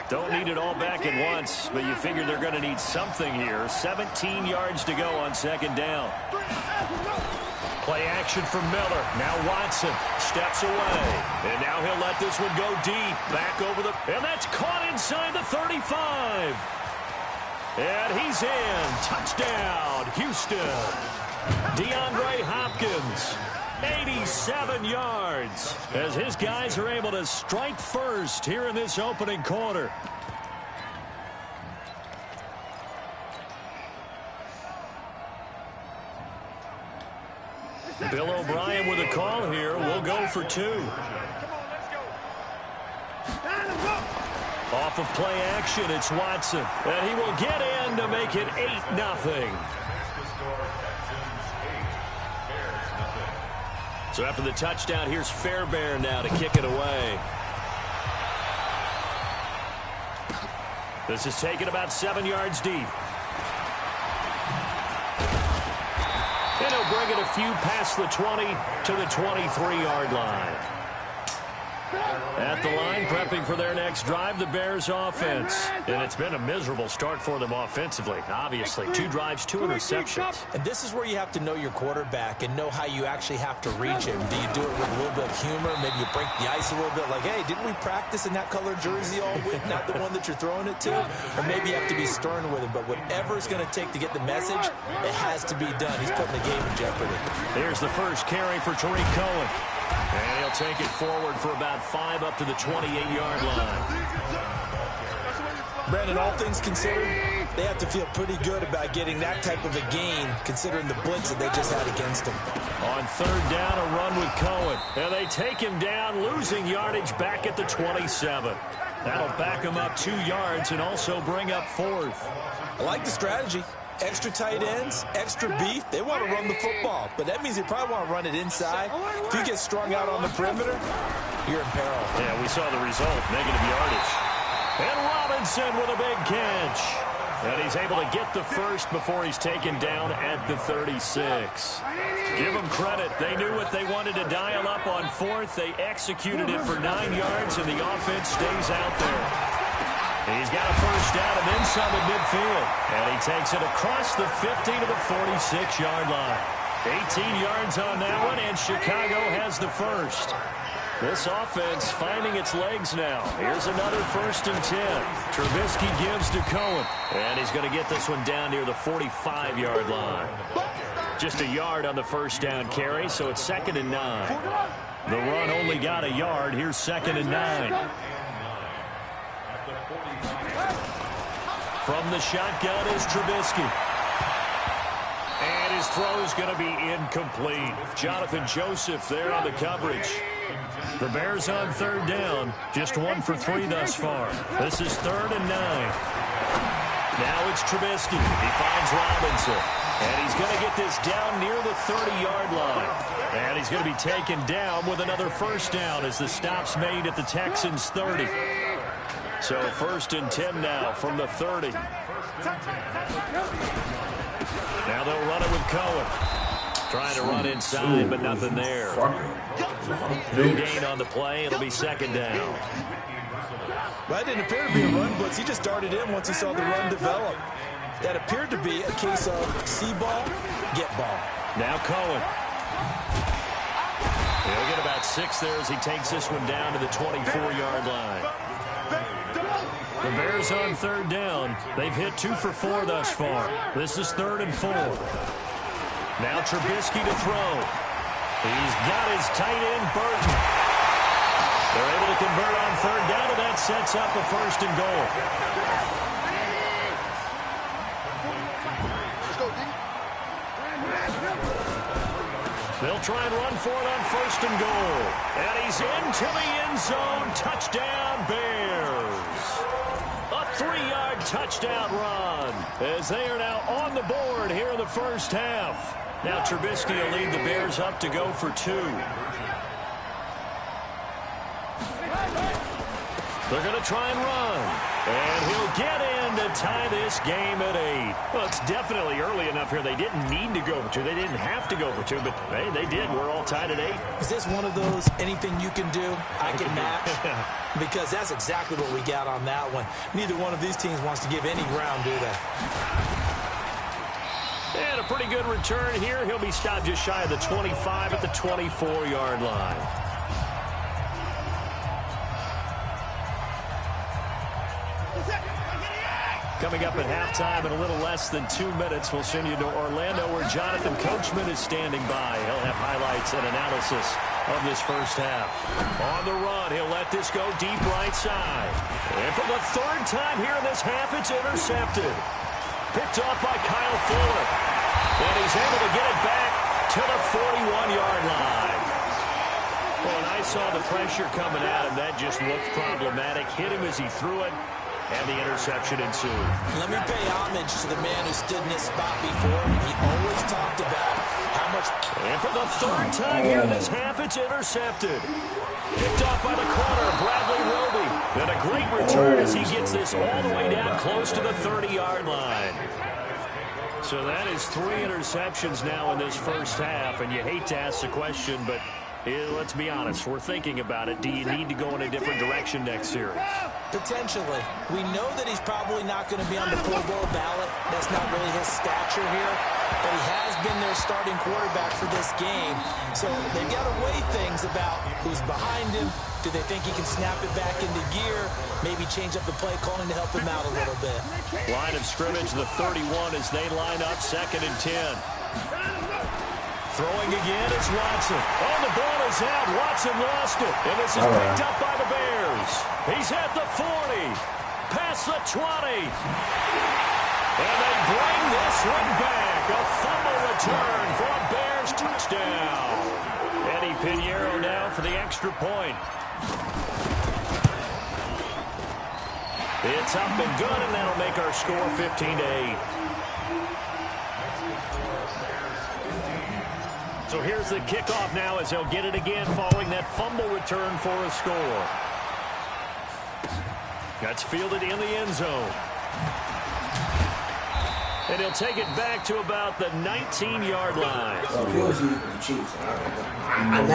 Don't need it all back at once, but you figure they're going to need something here. 17 yards to go on 2nd down. Play action from Miller. Now Watson steps away. And now he'll let this one go deep. Back over the... And that's caught inside the 35. And he's in. Touchdown, Houston. DeAndre Hopkins. 87 yards as his guys are able to strike first here in this opening quarter. Bill O'Brien with a call here. We'll go for 2. Off of play action, it's Watson. And he will get in to make it 8-0. So after the touchdown, here's Fairbairn now to kick it away. This is taken about 7 yards deep. And he'll bring it a few past the 20 to the 23-yard line. At the line, prepping for their next drive, the Bears offense. And it's been a miserable start for them offensively, obviously. 2 drives, 2 interceptions. And this is where you have to know your quarterback and know how you actually have to reach him. Do you do it with a little bit of humor? Maybe you break the ice a little bit, like, hey, didn't we practice in that color jersey all week, not the one that you're throwing it to? Or maybe you have to be stern with him. But whatever it's going to take to get the message, it has to be done. He's putting the game in jeopardy. Here's the first carry for Tariq Cohen. And he'll take it forward for about 5 up to the 28-yard line. Brandon, all things considered, they have to feel pretty good about getting that type of a gain, considering the blitz that they just had against them. On 3rd down, a run with Cohen. And they take him down, losing yardage back at the 27. That'll back him up 2 yards and also bring up 4th. I like the strategy. Extra tight ends, extra beef. They want to run the football, but that means they probably want to run it inside. If you get strung out on the perimeter, you're in peril. Yeah, we saw the result, negative yardage. And Robinson with a big catch. And he's able to get the first before he's taken down at the 36. Give them credit. They knew what they wanted to dial up on 4th. They executed it for 9 yards, and the offense stays out there. He's got a first down and inside the midfield. And he takes it across the 50 to the 46-yard line. 18 yards on that one, and Chicago has the first. This offense finding its legs now. Here's another 1st and 10. Trubisky gives to Cohen. And he's going to get this one down near the 45-yard line. Just a yard on the 1st down carry, so it's 2nd and 9. The run only got a yard. Here's 2nd and 9. From the shotgun is Trubisky. And his throw is going to be incomplete. Jonathan Joseph there on the coverage. The Bears on 3rd down. Just 1 for 3 thus far. This is 3rd and 9. Now it's Trubisky. He finds Robinson. And he's going to get this down near the 30-yard line. And he's going to be taken down with another 1st down as the stop's made at the Texans' 30. So 1st and 10 now from the 30. Now they'll run it with Cohen. Trying to run inside, but nothing there. No gain on the play. It'll be 2nd down. That didn't appear to be a run blitz. He just darted in once he saw the run develop. That appeared to be a case of see ball, get ball. Now Cohen. He'll get about 6 there as he takes this one down to the 24-yard line. The Bears on 3rd down. They've hit 2 for 4 thus far. This is 3rd and 4. Now Trubisky to throw. He's got his tight end, Burton. They're able to convert on 3rd down, and that sets up a 1st and goal. They'll try and run for it on 1st and goal. And he's into the end zone. Touchdown, Bears. A 3-yard touchdown run as they are now on the board here in the 1st half. Now Trubisky will lead the Bears up to go for 2. They're going to try and run. And he'll get in to tie this game at 8. Well, it's definitely early enough here. They didn't need to go for 2. They didn't have to go for 2, but hey, they did. We're all tied at 8. Is this one of those anything you can do, I can match? Because that's exactly what we got on that one. Neither one of these teams wants to give any ground, do they? And a pretty good return here. He'll be stopped just shy of the 25 at the 24-yard line. Coming up at halftime in a little less than 2 minutes, we'll send you to Orlando where Jonathan Coachman is standing by. He'll have highlights and analysis of this 1st half. On the run, he'll let this go deep right side. And for the 3rd time here in this half, it's intercepted. Picked off by Kyle Fuller. And he's able to get it back to the 41-yard line. Well, and I saw the pressure coming at him. That just looked problematic. Hit him as he threw it. And the interception ensued. Let me pay homage to the man who stood in this spot before. He always talked about how much... And for the 3rd time here in this half, it's intercepted. Picked off by the corner, Bradley Roby. And a great return as he gets this all the way down close to the 30-yard line. So that is 3 interceptions now in this 1st half. And you hate to ask the question, but let's be honest. We're thinking about it. Do you need to go in a different direction next series? Potentially. We know that he's probably not going to be on the Pro Bowl ballot. That's not really his stature here. But he has been their starting quarterback for this game. So they've got to weigh things about who's behind him. Do they think he can snap it back into gear? Maybe change up the play calling to help him out a little bit. Line of scrimmage, the 31 as they line up 2nd and 10. Throwing again is Watson. Oh, the ball is out. Watson lost it. And this is picked up by the Bears. He's at the 40. Past the 20. And they bring this one back. A fumble return for a Bears touchdown. Eddie Pinheiro now for the extra point. It's up and good, and that'll make our score 15-8. So here's the kickoff now as they'll get it again following that fumble return for a score. That's fielded in the end zone. And he'll take it back to about the 19-yard line. Of course he's the Chiefs. I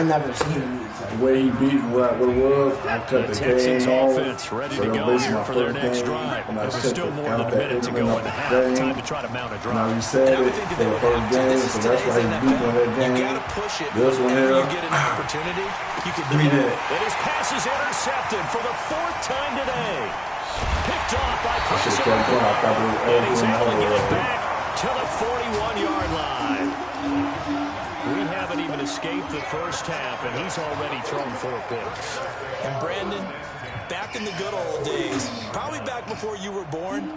never seen him. The way he beat what it was, I cut the Texans game off. offense ready to go here for their next drive. There's still more than a minute to go in the half. Time to try to mount a drive. Now you said it for the first game, so that's why he's beating on that game. You gotta push it. This one here, You get an opportunity, you can beat it. And his pass is intercepted for the 4th time today. Picked off by Carson. And he's able to get it back to the 41-yard line. We haven't even escaped the first half, and he's already thrown 4 picks. And Brandon, back in the good old days, probably back before you were born,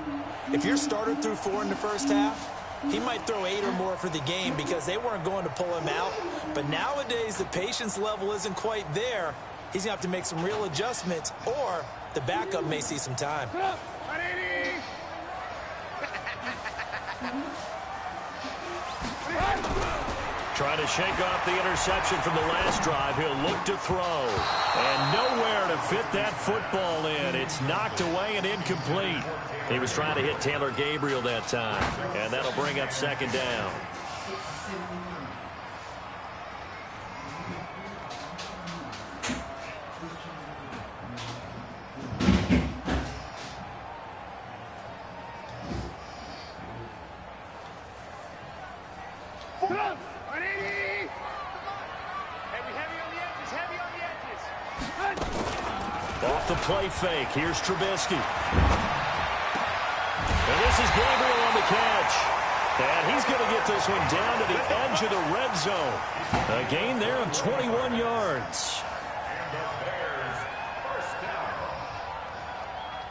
if your starter threw 4 in the first half, he might throw 8 or more for the game because they weren't going to pull him out. But nowadays, the patience level isn't quite there. He's going to have to make some real adjustments, or the backup may see some time. Trying to shake off the interception from the last drive. He'll look to throw. And nowhere to fit that football in. It's knocked away and incomplete. He was trying to hit Taylor Gabriel that time. And that'll bring up 2nd down. Off the play fake. Here's Trubisky. And this is Gabriel on the catch. And he's going to get this one down to the edge of the red zone. A gain there of 21 yards.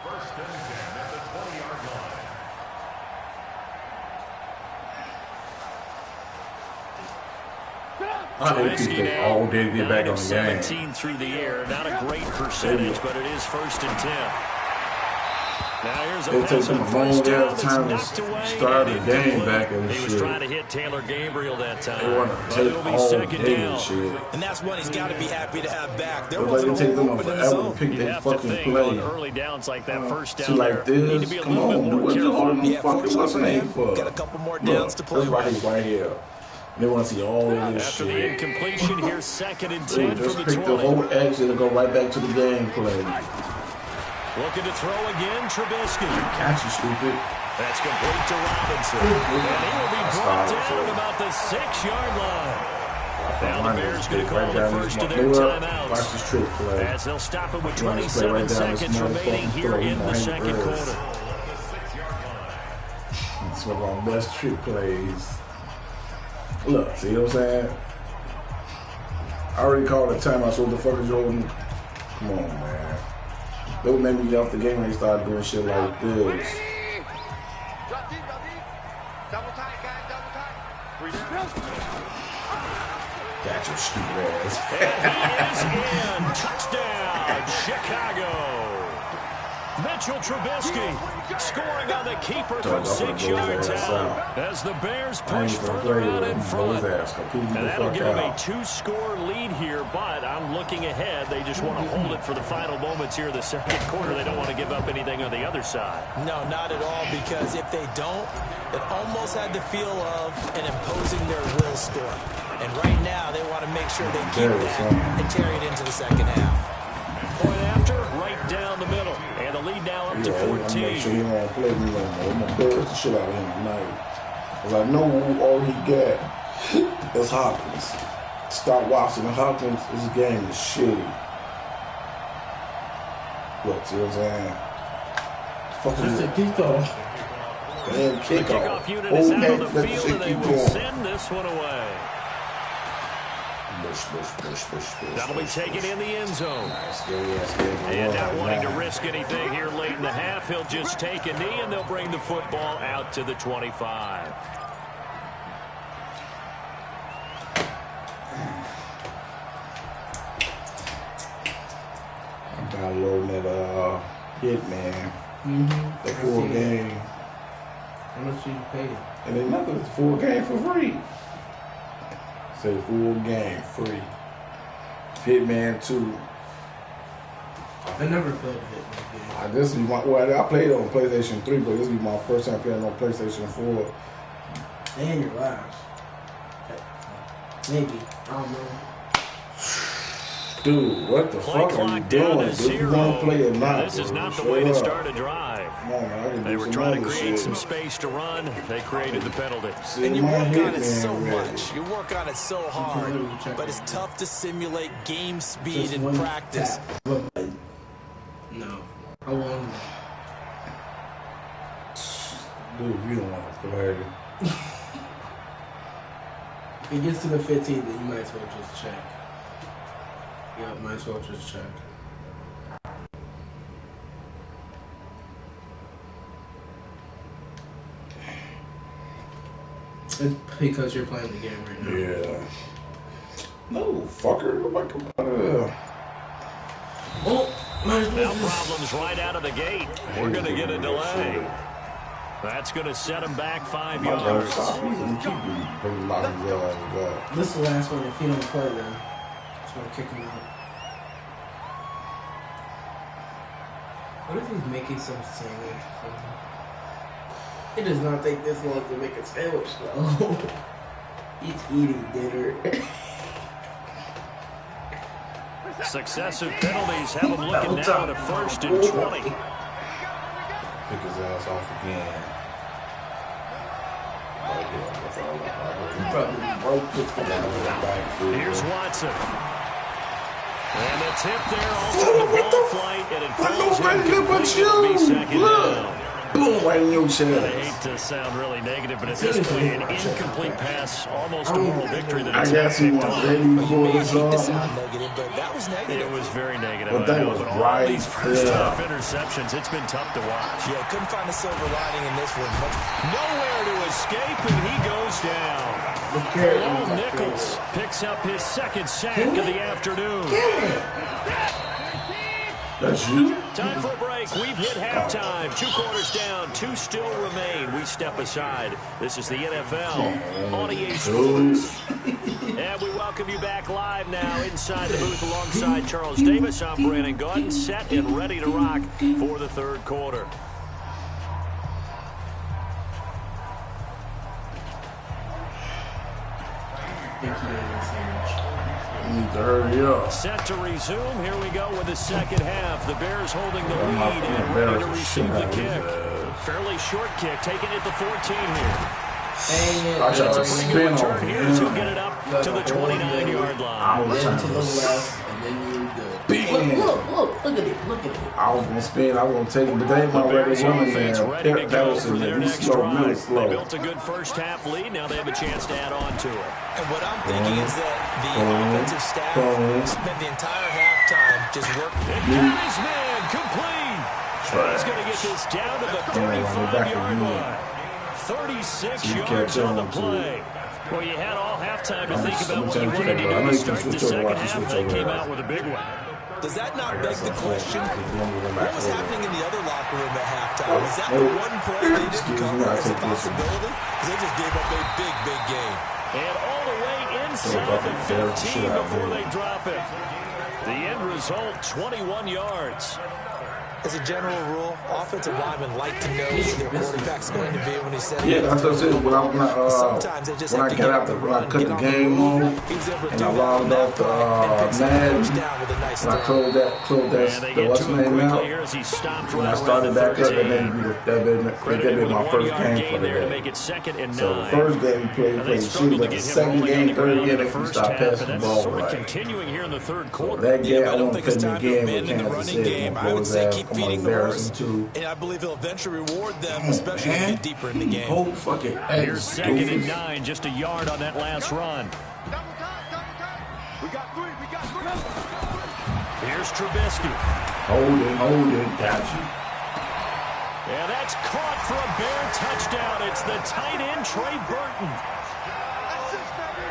First and 10 at the 20-yard line. I hate to take all day to get back on the game. 17 through the air. Not a great percentage, but it is 1st and 10. Now here's a pass on first down that's knocked away. Start the game back and he was trying to hit Taylor Gabriel that time. But it'll be 2nd down. And that's one he's got to be happy to have back. There was wasn't take a them open in the forever zone. to pick You that have to fucking think play. on early downs like that first down like there. Need to this, be a come little bit on, more careful. Yeah, fortunately what's for name him, for? got a couple more downs to play Look, with. right here. They want to see all of this After shit. the incompletion, here's 2nd and 10 Just from the pick the 20. whole action and go right back to the game play. Looking to throw again, Trubisky. Catch you, stupid. That's complete to Robinson. And he will be brought down at about the 6-yard line. Now the Bears going to call the first of their timeouts. Watch this trick play. As they'll stop it with 27 seconds remaining here in the 2nd quarter. It's one of our best trick plays. Look, see what I'm saying? I already called a timeout, so what the fuck is holding? Come on, man. They would make me get off the game when they started doing shit like this. Got your stupid ass. And he is in. Touchdown, Chicago. Mitchell Trubisky scoring on the keeper from 6 yards out as the Bears push further out in front. And that'll give them a 2-score lead here, but I'm looking ahead. They just want to hold it for the final moments here in the 2nd quarter. They don't want to give up anything on the other side. No, not at all, because if they don't, it almost had the feel of an imposing their will score. And right now, they want to make sure they keep that and carry it into the 2nd half. Point after, right down the middle. And the lead now up to 14. Make sure he won't play me no more. I'm going to embarrass the shit out of him tonight. Because I know all he got is Hopkins. Stop watching Hopkins. This game is shitty. Look, see what I'm saying? That's a kickoff. And The kickoff unit is out on the field, and they will send this one away. That'll be taken in the end zone. And not wanting to risk anything here late in the half, he'll just take a knee, and they'll bring the football out to the 25. I'm downloading that Hitman. The full game. How much you pay? And then nothing, it's full game for free. Say full game free. Hitman 2. I never played it. This is my, well, I played it on PlayStation 3, but this will be my first time playing on PlayStation 4. And your last. Maybe. I don't know. Dude, what the Play fuck are you clock down doing? to Dude, you want to play it now? This is bro. not the Straight way to up. start a drive. Come on, man. I can They do were some trying to other create shit. some space to run. They created the penalty. See, And you my work on it hitman so ready. much. You work on it so hard. But it's tough to simulate game speed Just in one practice. tap. No. How long? Dude, you don't want to play. If it gets to the 15, then you might as well just check. Yeah, might as well just check. It's because you're playing the game right now. Yeah. No, fucker. Go back up out of there. Oh, might as well Now just... problems right out of the gate. We're going to get a delay. That's going to set him back 5 yards. This is the last one. If he don't play, then just want to kick him out. What if he's making some sandwich or something? It does not take this long to make a sandwich, though. He's eating dinner. Successive penalties have him looking now at a 1st and 20. Pick his ass off again. He probably broke it. Here's Watson. And the tip there also the ball flight, and it falls incomplete. It'll be second down. Boom, right in your chest. I hate to sound really negative, but at this point, an incomplete pass, almost a moral victory that I it's guess he picked was off. ready You before may the hate to song. sound negative, but that was negative. It was very negative. But I that know, was but all right these first there. half interceptions, it's been tough to watch. Yeah, couldn't find a silver lining in this one. But Nowhere to escape, and he goes down. Lowell Nichols picks up his 2nd sack of the afternoon. That's you? Time for a break. We've hit halftime. 2 quarters down. 2 still remain. We step aside. This is the NFL on EA Sports. And we welcome you back live now inside the booth alongside Charles Davis. I'm Brandon Gordon, set and ready to rock for the 3rd quarter. Need to hurry up. Set to resume. Here we go with the 2nd half. The Bears holding the lead and ready to receive the kick. Fairly short kick, taking it to 14 here. I It's tried a to pretty spin good on return here him. to get it up to the 29-yard I line. was Then trying to the to left, and then you do. spin. Look at it, look at it. I was gonna spin. I was gonna take it, but they ain't The my ready Bears woman offense there. ready to go Patterson, for their he's next slow, real drive. They slow. built a good first half lead. Now they have a chance to add on to it. And what I'm thinking is that the offensive staff spent the entire halftime just working. And Gary's man complete. He's going to get this down to the 35-yard line. 36 yards on the play. Well, you had all halftime to think about what you wanted to do to start the 2nd half. They came out with a big one. Does that not beg the question? What was happening in the other locker room at halftime? Was that the one play they didn't cover as a possibility? Because they just gave up a big, big game. And all the way inside the 15 before they drop it. The end result, 21 yards. As a general rule, offensive linemen like to know who their quarterback's going to be when he said Yeah, that's what I said. sometimes they just When have I to got get out out the when I run, cut get the on game the on, move. He was able to and do I that logged on that off play and pick some Madden, down with a nice when I throw. closed And they the get what's to the it name quickly out. here as he stopped When right I around started the back up, 13. that Credited been with my a first 1-yard game gain for the there to day. make it 2nd and 9. So the first game we played And they shit, struggled but to the get him second rolling on the game, third ground game, in the they first stopped half, and passing the that's ball sort of right. continuing here in the 3rd So quarter. that game, Yeah, I I don't want to think it's put in time the to game abandon with the Kansas running City. game. I'm I gonna would blow say his keep ass. I'm gonna feeding the embarrass horse, him too. and I believe he'll eventually reward them, especially as we get deeper in the game. Oh, fucking Here's 2nd and 9, just a yard on that last run. Here's Trubisky. Hold it, got you. And that's caught for a Bear touchdown. It's the tight end, Trey Burton.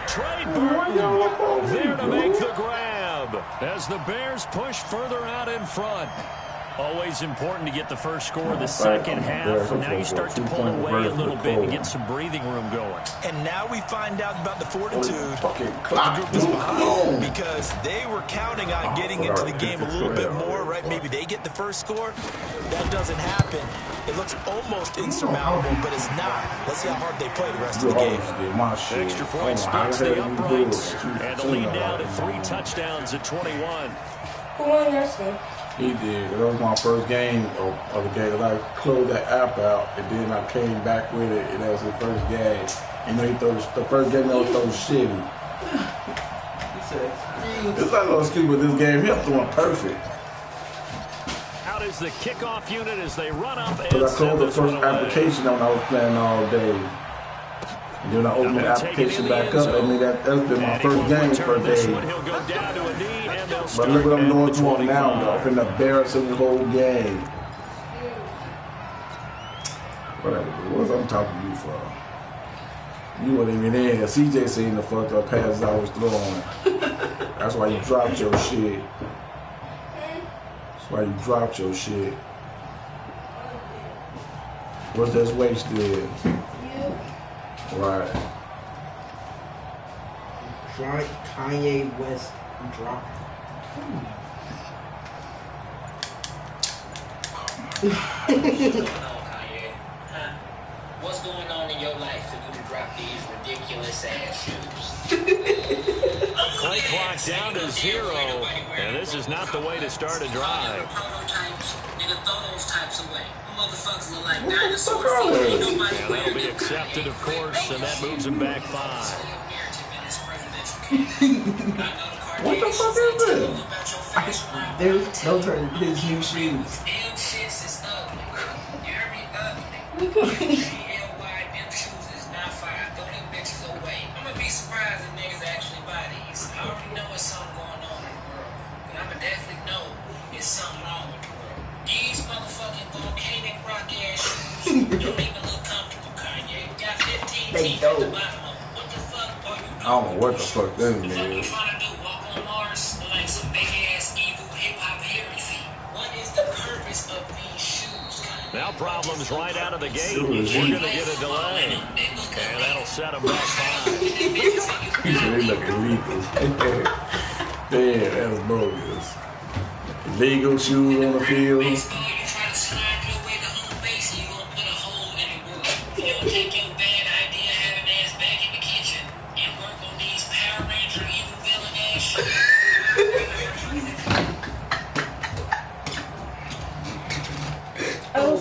Trey Burton there to make the grab as the Bears push further out in front. Always important to get the first score of the second half. And now you start to pull away a little bit and get some breathing room going. And now we find out about the fortitude the group is behind, because they were counting on getting into the game a little bit more, right? Maybe they get the first score. That doesn't happen. It looks almost insurmountable, but it's not. Let's see how hard they play the rest of the game. Extra point splits the uprights. And the lead now to 3 touchdowns at 21. Who won yesterday? He did. That was my first game of the game. I closed that app out, and then I came back with it, and that was his first game. You know, he throws the first game that was so shitty. It's not no excuse with this game. He's doing perfect. Out is the kickoff unit as they run up. Because I closed the first application on I was playing all day. And then I opened the application back up. I mean, that's been my first game for a day. But look what I'm doing to him now, though. I'm finna embarrass him the whole game. Whatever. What was I talking to you for? You weren't even in. CJ seen the fucked up passes I was throwing. That's why you dropped your shit. That's why you dropped your shit. What's this wasted? Right. Kanye West drop. What's going on in your life for you to drop these ridiculous ass shoes? Play clock down to 0, and this is not the way to start a drive. Prototypes, nigga, throw those types away. Motherfuckers look like dinosaurs. And that'll be accepted, of course, and that moves him back 5. What the fuck is this? Those are his new shoes. Damn shits is ugly. You hear me? Ugly. G-L-Y, them shoes is not fire. Throw them bitches away. I'm gonna be surprised if niggas actually buy these. I already know it's something going on in the world. But I'ma definitely know it's something wrong with the world. These motherfucking volcanic rock ass shoes don't even look comfortable, Kanye. Got 15 teeth at the bottom of them. What the fuck are you doing? I don't know what the fuck this What the fuck you is. trying to do? Walk on Mars? Like some big ass evil hip hop hairy feet. What is the purpose of these shoes, Kanye? Now problems right out of the gate. We're going to get a delay. And that'll set him back 5. He said they look illegal. Yeah, that's bogus. Illegal shoes on the field. Baseball, you try to slide your way to home base and you gonna put a hole in the world. You don't take your bad idea having ass back in the kitchen and work on these Power Ranger evil villain ass shoes.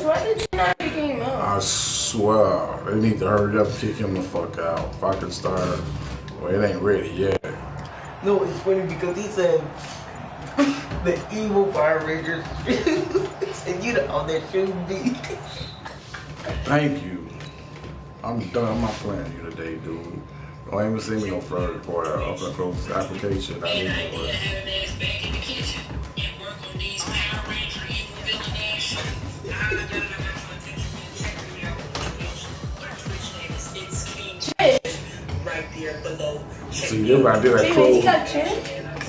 Why did you not pick him up? I swear, they need to hurry up and kick him the fuck out. If I can start, well, it ain't ready yet. No, it's funny because he said the evil Power Rangers and you know how that should be. Thank you. I'm done. I'm not playing you today, dude. Don't even send me no further report. I'm gonna close this application. I need Bad to idea work. having ass back in the kitchen and work on these Power Ranger evil villain ass shoes. Right there below. See, this right there, that He close. got 10?